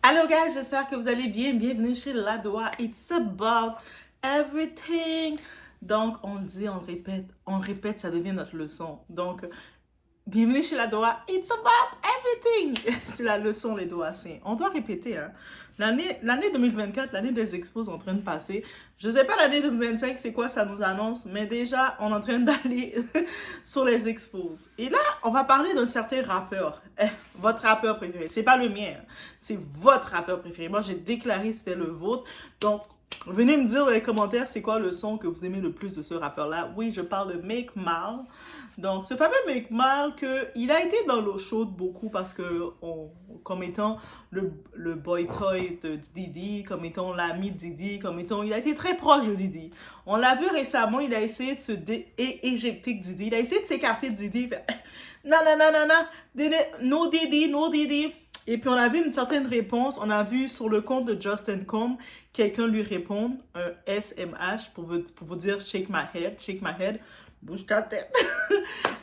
Allô guys, j'espère que vous allez bien. Bienvenue chez Ladoa. It's about everything. Donc, on le dit, on le répète, ça devient notre leçon. Donc, bienvenue chez Ladoa. It's about everything. C'est la leçon, les doigts. On doit répéter, hein. L'année 2024, l'année des expos est en train de passer. Je sais pas l'année 2025, c'est quoi ça nous annonce, mais déjà, on est en train d'aller sur les expos. Et là, on va parler d'un certain rappeur. Votre rappeur préféré. C'est pas le mien, hein. C'est votre rappeur préféré. Moi, j'ai déclaré que c'était le vôtre. Donc, venez me dire dans les commentaires c'est quoi le son que vous aimez le plus de ce rappeur-là. Oui, je parle de Meek Mill. Donc, ce fameux Meek Mill, il a été dans l'eau chaude beaucoup parce que, comme étant le boy toy de Diddy, comme étant l'ami de Diddy, il a été très proche de Diddy. On l'a vu récemment, il a essayé de se éjecter de Diddy, il a essayé de s'écarter de Diddy, il fait non, non, non, non, non, Diddy, no Diddy, no Diddy. Et puis on a vu une certaine réponse, on a vu sur le compte de Justin Combs, quelqu'un lui répondre, un SMH, pour vous dire shake my head, bouge ta tête.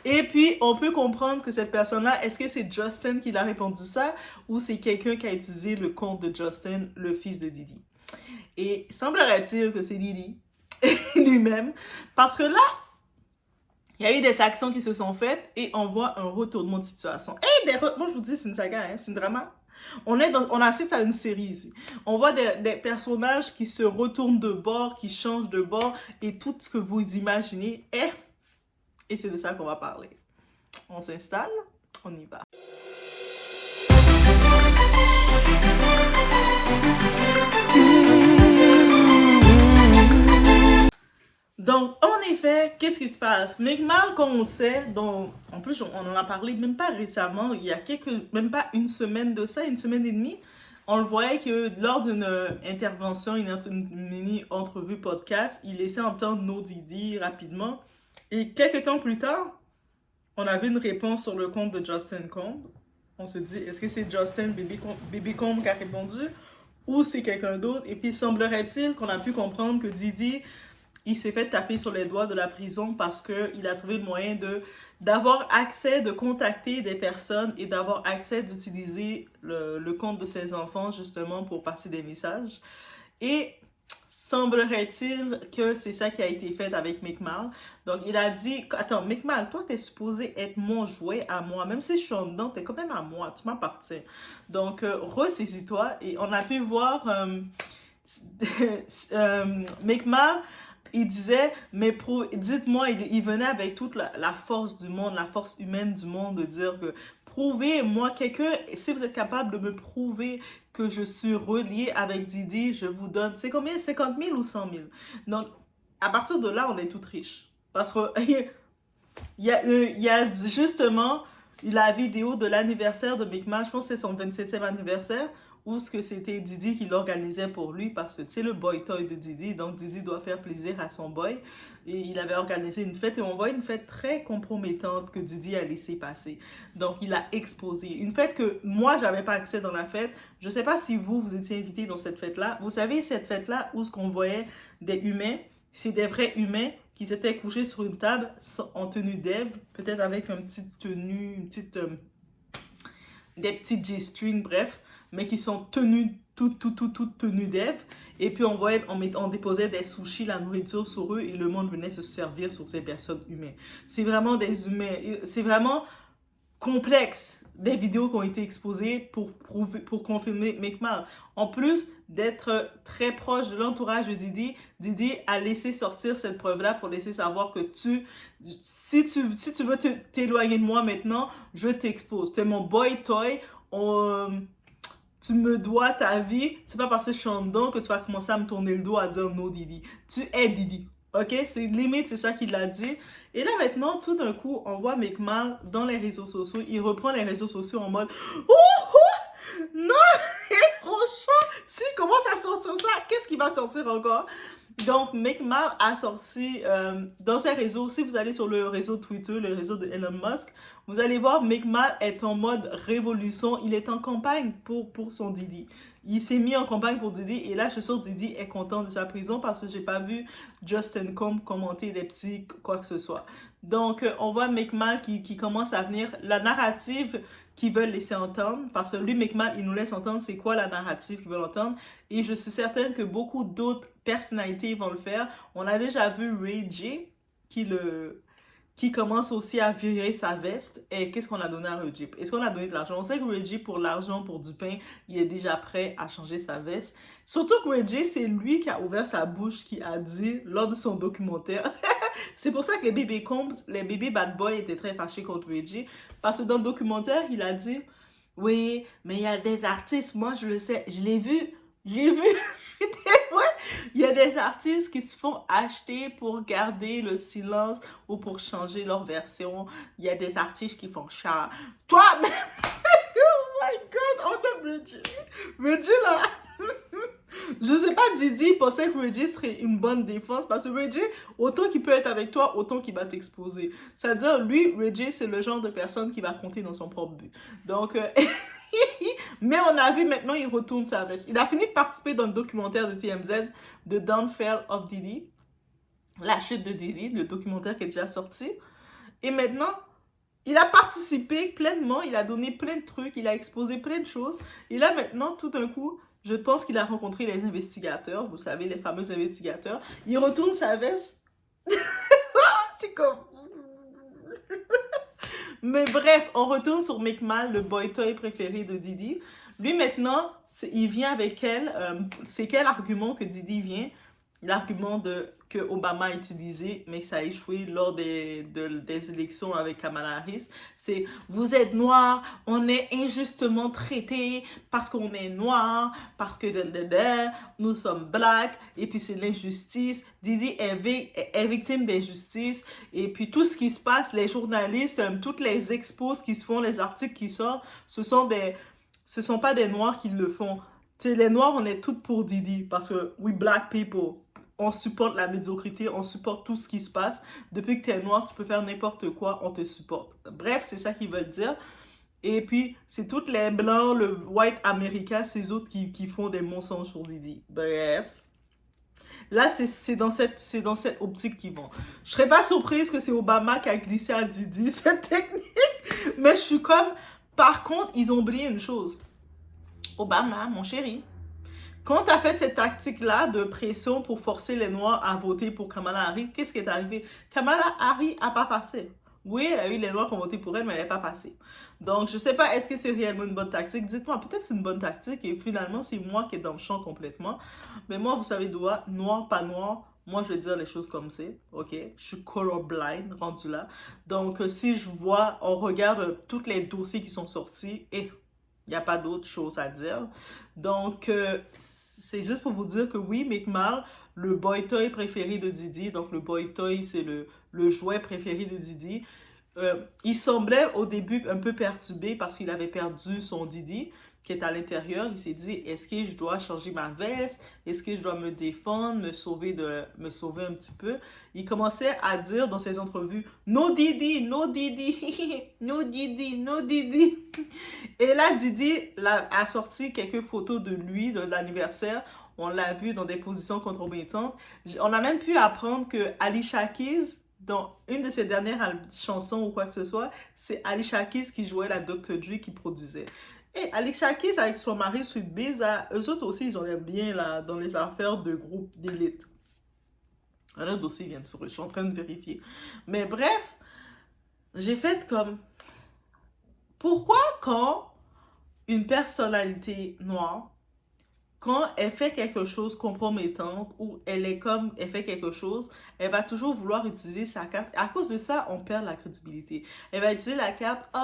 Et puis, on peut comprendre que cette personne-là, est-ce que c'est Justin qui l'a répondu ça ou c'est quelqu'un qui a utilisé le compte de Justin, le fils de Diddy? Et semblerait-il que c'est Diddy lui-même, parce que là, il y a eu des actions qui se sont faites et on voit un retournement de situation. Et moi, je vous dis, c'est une saga, hein, c'est une drama. On assiste à une série ici. On voit des personnages qui se retournent de bord, qui changent de bord et tout ce que vous imaginez est. Et c'est de ça qu'on va parler. On s'installe, on y va. Donc, en effet, qu'est-ce qui se passe? Meek Mill, comme on le sait, en plus, on en a parlé même pas récemment, il y a même pas une semaine de ça, une semaine et demie, on le voyait que lors d'une intervention, une mini-entrevue podcast, il laissait entendre No Diddy rapidement. Et quelques temps plus tard, on avait une réponse sur le compte de Justin Combs. On se dit, est-ce que c'est Justin Baby Combs qui a répondu ou c'est quelqu'un d'autre? Et puis, semblerait-il qu'on a pu comprendre que Diddy, il s'est fait taper sur les doigts de la prison parce qu'il a trouvé le moyen d'avoir accès, de contacter des personnes et d'avoir accès d'utiliser le compte de ses enfants justement pour passer des messages. Et semblerait-il que c'est ça qui a été fait avec Meek Mill. Donc, il a dit, attends, Meek Mill, toi, t'es supposé être mon jouet à moi. Même si je suis en dedans, t'es quand même à moi. Tu m'appartiens. Donc, ressaisis-toi. Et on a pu voir Meek Mill, il disait, mais dites-moi, il venait avec toute la force du monde, la force humaine du monde, de dire que prouvez-moi quelqu'un, si vous êtes capable de me prouver que je suis relié avec Diddy, je vous donne, c'est combien? 50 000 ou 100 000? Donc, à partir de là, on est toutes riches. Parce que il y a justement la vidéo de l'anniversaire de Meek Mill, je pense que c'est son 27e anniversaire, où ce que c'était Diddy qui l'organisait pour lui, parce que c'est le boy toy de Diddy, donc Diddy doit faire plaisir à son boy, et il avait organisé une fête, et on voit une fête très compromettante que Diddy a laissé passer, donc il a exposé, une fête que moi j'avais pas accès dans la fête, je sais pas si vous étiez invité dans cette fête-là, vous savez cette fête-là où ce qu'on voyait des humains, c'est des vrais humains qui s'étaient couchés sur une table en tenue d'Ève, peut-être avec une petite tenue, des petites G-strings, bref, mais qui sont tenues, toutes tenues d'Ève. Et puis on déposait des sushis, la nourriture sur eux et le monde venait se servir sur ces personnes humaines. C'est vraiment des humains, c'est vraiment complexe des vidéos qui ont été exposées pour confirmer Meek Mill. En plus d'être très proche de l'entourage de Diddy, Diddy a laissé sortir cette preuve-là pour laisser savoir que si tu veux t'éloigner de moi maintenant, je t'expose. Tu es mon boy toy, tu me dois ta vie, c'est pas parce que je suis en dedans que tu vas commencer à me tourner le dos à dire no Diddy. Tu es Diddy. Ok? C'est limite, c'est ça qu'il a dit. Et là maintenant, tout d'un coup, on voit Meek Mill dans les réseaux sociaux. Il reprend les réseaux sociaux en mode non, il est trop chaud. S'il commence à sortir ça, qu'est-ce qui va sortir encore? Donc, Meek Mill a sorti dans ses réseaux, si vous allez sur le réseau Twitter, le réseau de Elon Musk, vous allez voir Meek Mill est en mode révolution. Il est en campagne pour son Diddy. Il s'est mis en campagne pour Diddy et là, je suis sûre que Diddy est content de sa prison parce que j'ai pas vu Justin Combs commenter des petits quoi que ce soit. Donc, on voit Meek Mill qui commence à venir. La narrative qu'ils veulent laisser entendre, parce que lui, McMahon, il nous laisse entendre c'est quoi la narrative qu'ils veulent entendre, et je suis certaine que beaucoup d'autres personnalités vont le faire. On a déjà vu Ray J, qui commence aussi à virer sa veste. Et qu'est-ce qu'on a donné à Reggie? Est-ce qu'on a donné de l'argent? On sait que Reggie, pour l'argent, pour du pain, il est déjà prêt à changer sa veste. Surtout que Reggie, c'est lui qui a ouvert sa bouche, qui a dit, lors de son documentaire, c'est pour ça que les bébés Combs, les bébés Bad Boy étaient très fâchés contre Reggie, parce que dans le documentaire, il a dit, oui, mais il y a des artistes, moi je le sais, je l'ai vu, j'ai vu, ouais, il y a des artistes qui se font acheter pour garder le silence ou pour changer leur version. Il y a des artistes qui font cher. Toi, mais... oh my God, on aime Reggie. Reggie, là... Je sais pas, Didi pensait que Reggie serait une bonne défense parce que Reggie, autant qu'il peut être avec toi, autant qu'il va t'exposer. C'est-à-dire, lui, Reggie, c'est le genre de personne qui va compter dans son propre but. Donc, mais on a vu maintenant, il retourne sa veste. Il a fini de participer dans le documentaire de TMZ, The Downfall of Diddy, la chute de Diddy, le documentaire qui est déjà sorti. Et maintenant, il a participé pleinement, il a donné plein de trucs, il a exposé plein de choses. Et là, maintenant, tout d'un coup, je pense qu'il a rencontré les investigateurs, vous savez, les fameux investigateurs. Il retourne sa veste. C'est comme... Mais bref, on retourne sur McMahon, le boy toy préféré de Diddy. Lui, maintenant, il vient avec elle. C'est quel argument que Diddy vient? L'argument que Obama a utilisé, mais ça a échoué lors des élections avec Kamala Harris, c'est « Vous êtes noir, on est injustement traité parce qu'on est noir, parce que nous sommes blacks, et puis c'est l'injustice. Diddy est victime d'injustice, et puis tout ce qui se passe, les journalistes, toutes les expos qui se font, les articles qui sortent, ce sont pas des noirs qui le font. Tu sais, les noirs, on est toutes pour Diddy, parce que we black people, on supporte la médiocrité, on supporte tout ce qui se passe. Depuis que tu es noir, tu peux faire n'importe quoi, on te supporte. Bref, c'est ça qu'ils veulent dire. Et puis, c'est toutes les blancs, le white America, ces autres qui font des mensonges sur Diddy. Bref. Là, c'est dans cette optique qu'ils vont. Je serais pas surprise que c'est Obama qui a glissé à Diddy cette technique. Mais je suis comme... Par contre, ils ont oublié une chose. Obama, mon chéri, quand tu as fait cette tactique-là de pression pour forcer les Noirs à voter pour Kamala Harris, qu'est-ce qui est arrivé? Kamala Harris n'a pas passé. Oui, elle a eu les Noirs qui ont voté pour elle, mais elle n'est pas passée. Donc, je ne sais pas, est-ce que c'est réellement une bonne tactique? Dites-moi, peut-être c'est une bonne tactique et finalement, c'est moi qui est dans le champ complètement. Mais moi, vous savez, noir, pas noir, moi, je vais dire les choses comme c'est, ok? Je suis colorblind, rendu là. Donc, si je vois, on regarde tous les dossiers qui sont sortis et il n'y a pas d'autre chose à dire. Donc, c'est juste pour vous dire que oui, McMahon, le boy toy préféré de Diddy, donc le boy toy, c'est le jouet préféré de Diddy, il semblait au début un peu perturbé parce qu'il avait perdu son Diddy qui est à l'intérieur. Il s'est dit, est-ce que je dois changer ma veste? Est-ce que je dois me défendre, me sauver un petit peu? Il commençait à dire dans ses entrevues, no Diddy, no Diddy, no Diddy, no Diddy. Et là, Diddy a sorti quelques photos de lui, de l'anniversaire. On l'a vu dans des positions compromettantes. On a même pu apprendre que Alicia Keys, dans une de ses dernières chansons ou quoi que ce soit, c'est Alicia Keys qui jouait la Dr. Dre qui produisait. Et Alicia Keys avec son mari Sweet Biz, eux autres aussi, ils ont l'air bien là, dans les affaires de groupe d'élite. Un dossier vient de sourire, je suis en train de vérifier. Mais bref, j'ai fait comme... Pourquoi quand une personnalité noire, quand elle fait quelque chose compromettante ou elle fait quelque chose, elle va toujours vouloir utiliser sa carte. À cause de ça, on perd la crédibilité. Elle va utiliser la carte,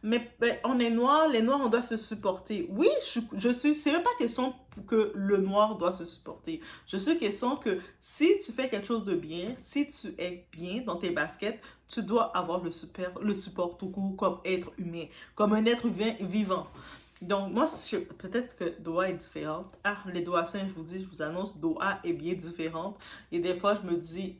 mais on est noir, les noirs, on doit se supporter. Oui, c'est même pas question que le noir doit se supporter. Je suis question que si tu fais quelque chose de bien, si tu es bien dans tes baskets, tu dois avoir le support tout court comme être humain, comme un être vivant. Donc, moi, peut-être que Doha est différente. Ah, les Doha sains, je vous annonce, Doha est bien différente. Et des fois, je me dis,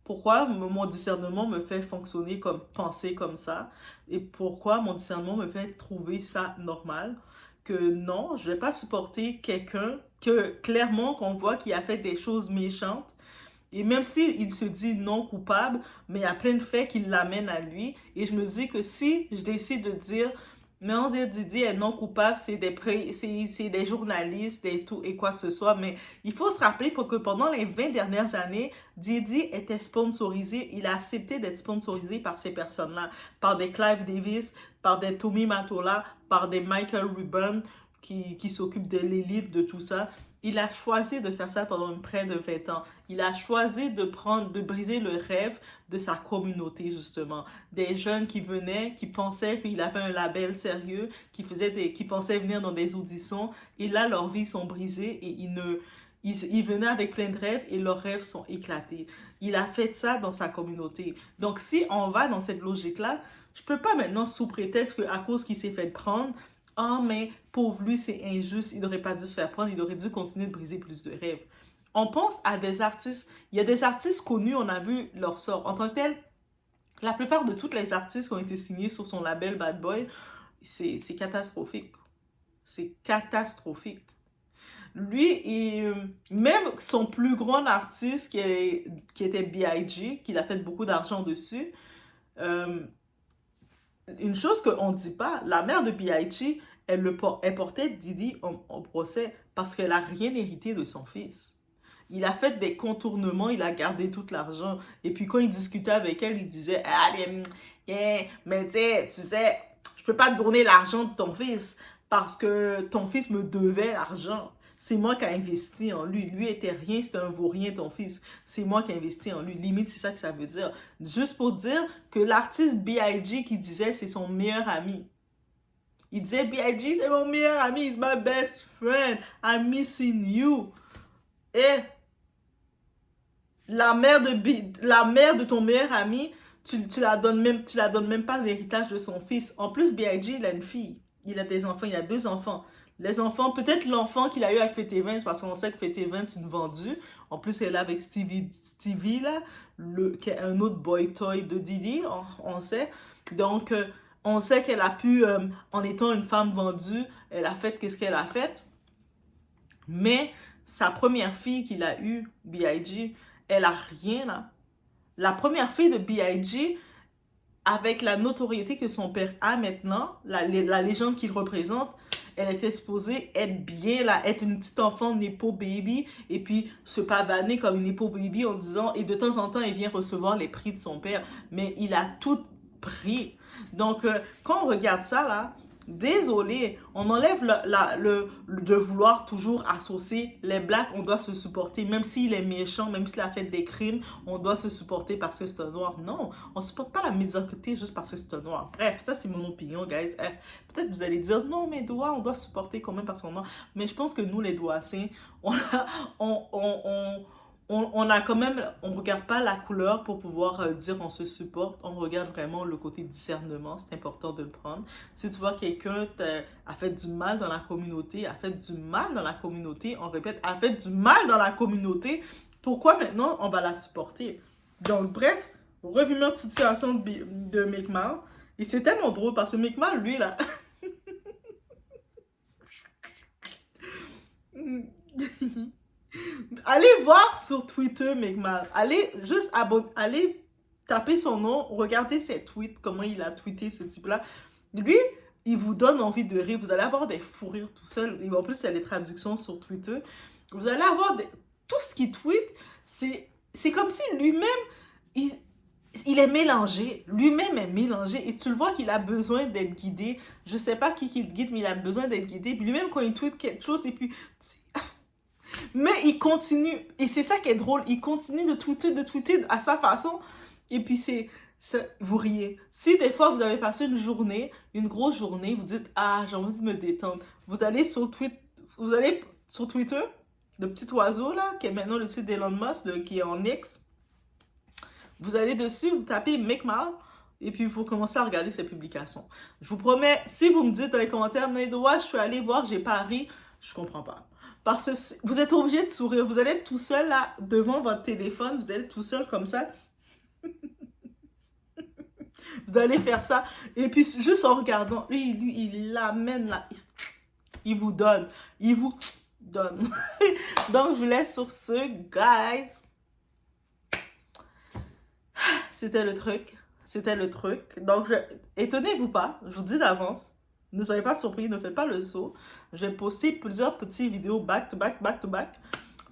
pourquoi mon discernement me fait fonctionner penser comme ça? Et pourquoi mon discernement me fait trouver ça normal? Que non, je ne vais pas supporter quelqu'un que, clairement, qu'on voit qui a fait des choses méchantes. Et même s'il se dit non coupable, mais il y a plein de faits qui l'amènent à lui. Et je me dis que si je décide de dire... Mais on dit Didi est non coupable, c'est des journalistes et tout et quoi que ce soit. Mais il faut se rappeler pour que pendant les 20 dernières années, Didi était sponsorisé. Il a accepté d'être sponsorisé par ces personnes-là. Par des Clive Davis, par des Tommy Matola, par des Michael Rubin qui s'occupent de l'élite, de tout ça. Il a choisi de faire ça pendant près de 20 ans. Il a choisi de briser le rêve de sa communauté, justement. Des jeunes qui venaient, qui pensaient qu'il avait un label sérieux, qui pensaient venir dans des auditions, et là, leurs vies sont brisées et ils venaient avec plein de rêves et leurs rêves sont éclatés. Il a fait ça dans sa communauté. Donc, si on va dans cette logique-là, je peux pas maintenant, sous prétexte qu'à cause qu'il s'est fait prendre, ah, mais pauvre lui, c'est injuste, il n'aurait pas dû se faire prendre, il aurait dû continuer de briser plus de rêves. On pense à des artistes, il y a des artistes connus, on a vu leur sort. En tant que tel, la plupart de tous les artistes qui ont été signés sur son label Bad Boy, c'est catastrophique. C'est catastrophique. Lui, même son plus grand artiste qui était B.I.G., qu'il a fait beaucoup d'argent dessus, euh, une chose qu'on ne dit pas, la mère de B.I.G., elle portait Didi en procès parce qu'elle n'a rien hérité de son fils. Il a fait des contournements, il a gardé tout l'argent. Et puis quand il discutait avec elle, il disait, ah, mais tu sais, je peux pas te donner l'argent de ton fils parce que ton fils me devait l'argent. C'est moi qui ai investi en lui. Lui était rien, c'était un vaurien, ton fils. C'est moi qui ai investi en lui. Limite, c'est ça que ça veut dire. Juste pour dire que l'artiste B.I.G. qui disait c'est son meilleur ami. Il disait B.I.G. c'est mon meilleur ami, he's my best friend, I'm missing you. Et la mère de ton meilleur ami, tu la donnes même pas l'héritage de son fils. En plus, B.I.G. il a une fille. Il a des enfants, il a 2 enfants. Les enfants, peut-être l'enfant qu'il a eu avec Fete Evans, parce qu'on sait que Fete Evans c'est une vendue. En plus, elle est avec Stevie là, qui est un autre boy toy de Didi, on sait. Donc, on sait qu'elle a pu, en étant une femme vendue, elle a fait qu'est-ce qu'elle a fait. Mais sa première fille qu'il a eue, B.I.G., elle a rien là. La première fille de B.I.G., avec la notoriété que son père a maintenant, la légende qu'il représente, elle était supposée être bien là, être une petite enfant Nepo Baby, et puis se pavaner comme une Nepo Baby en disant, et de temps en temps, elle vient recevoir les prix de son père, mais il a tout pris. Donc, quand on regarde ça là, désolé, on enlève de vouloir toujours associer les blacks, on doit se supporter, même s'il est méchant, même s'il a fait des crimes, on doit se supporter parce que c'est un noir. Non, on ne supporte pas la médiocrité juste parce que c'est un noir. Bref, ça c'est mon opinion, guys. Peut-être vous allez dire, non, mais on doit supporter quand même parce qu'on est noir. Mais je pense que nous, les Douassiens, on, on, on a quand même, on regarde pas la couleur pour pouvoir dire on se supporte, on regarde vraiment le côté discernement, c'est important de le prendre. Si tu vois quelqu'un a fait du mal dans la communauté, on répète, a fait du mal dans la communauté, pourquoi maintenant on va la supporter? Donc bref, revenons de situation de Meek Mill, et c'est tellement drôle parce que Meek Mill, lui là, allez voir sur Twitter, Meek Mill. Allez taper son nom, regardez ses tweets, comment il a tweeté ce type-là. Lui, il vous donne envie de rire. Vous allez avoir des fous rires tout seul. Et en plus, il y a les traductions sur Twitter. Vous allez avoir tout ce qu'il tweet, c'est comme si lui-même, il est mélangé. Lui-même est mélangé. Et tu le vois qu'il a besoin d'être guidé. Je sais pas qui le guide, mais il a besoin d'être guidé. Puis lui-même, quand il tweet quelque chose, et puis... Mais il continue, et c'est ça qui est drôle, il continue de tweeter à sa façon, et puis vous riez. Si des fois vous avez passé une grosse journée, vous dites, ah, j'ai envie de me détendre, vous allez sur Twitter, le petit oiseau là, qui est maintenant le site d'Elon Musk, qui est en X, vous allez dessus, vous tapez Meek Mill, et puis vous commencez à regarder ses publications. Je vous promets, si vous me dites dans les commentaires, mais ouais, je suis allé voir, j'ai pas ri, je comprends pas. Parce que vous êtes obligé de sourire. Vous allez être tout seul là, devant votre téléphone. Vous allez être tout seul comme ça. Vous allez faire ça. Et puis, juste en regardant, lui, il l'amène là. Il vous donne. Il vous donne. Donc, je vous laisse sur ce, guys. C'était le truc. Donc, étonnez-vous pas. Je vous dis d'avance. ne soyez pas surpris, ne faites pas le saut. Je vais poster plusieurs petites vidéos back to back, back to back,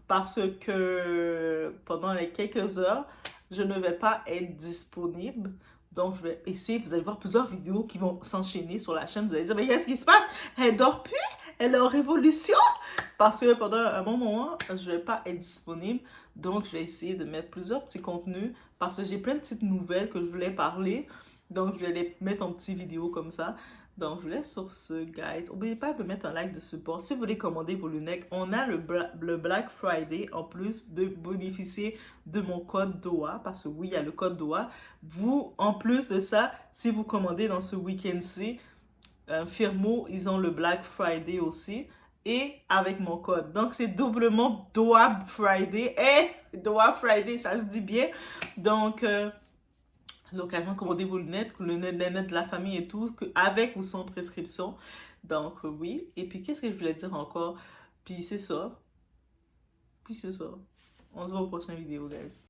parce que pendant les quelques heures, je ne vais pas être disponible. Donc, je vais essayer, vous allez voir plusieurs vidéos qui vont s'enchaîner sur la chaîne. Vous allez dire, mais qu'est-ce qui se passe? Elle dort plus? Elle est en révolution? Parce que pendant un bon moment, je ne vais pas être disponible. Donc, je vais essayer de mettre plusieurs petits contenus parce que j'ai plein de petites nouvelles que je voulais parler. Donc, je vais les mettre en petites vidéos comme ça. Donc, je vous laisse sur ce, guys. N'oubliez pas de mettre un like de support. Si vous voulez commander vos lunettes, on a le Black Friday en plus de bénéficier de mon code DOA. Parce que oui, il y a le code DOA. Vous, en plus de ça, si vous commandez dans ce week-end-ci, Firmo, ils ont le Black Friday aussi. Et avec mon code. Donc, c'est doublement DOA Friday. Et DOA Friday, ça se dit bien. Donc, l'occasion de commander vos lunettes, les lunettes de la famille et tout, avec ou sans prescription. Donc, oui. Et puis, qu'est-ce que je voulais dire encore? Puis, c'est ça. On se voit au prochain vidéo, guys.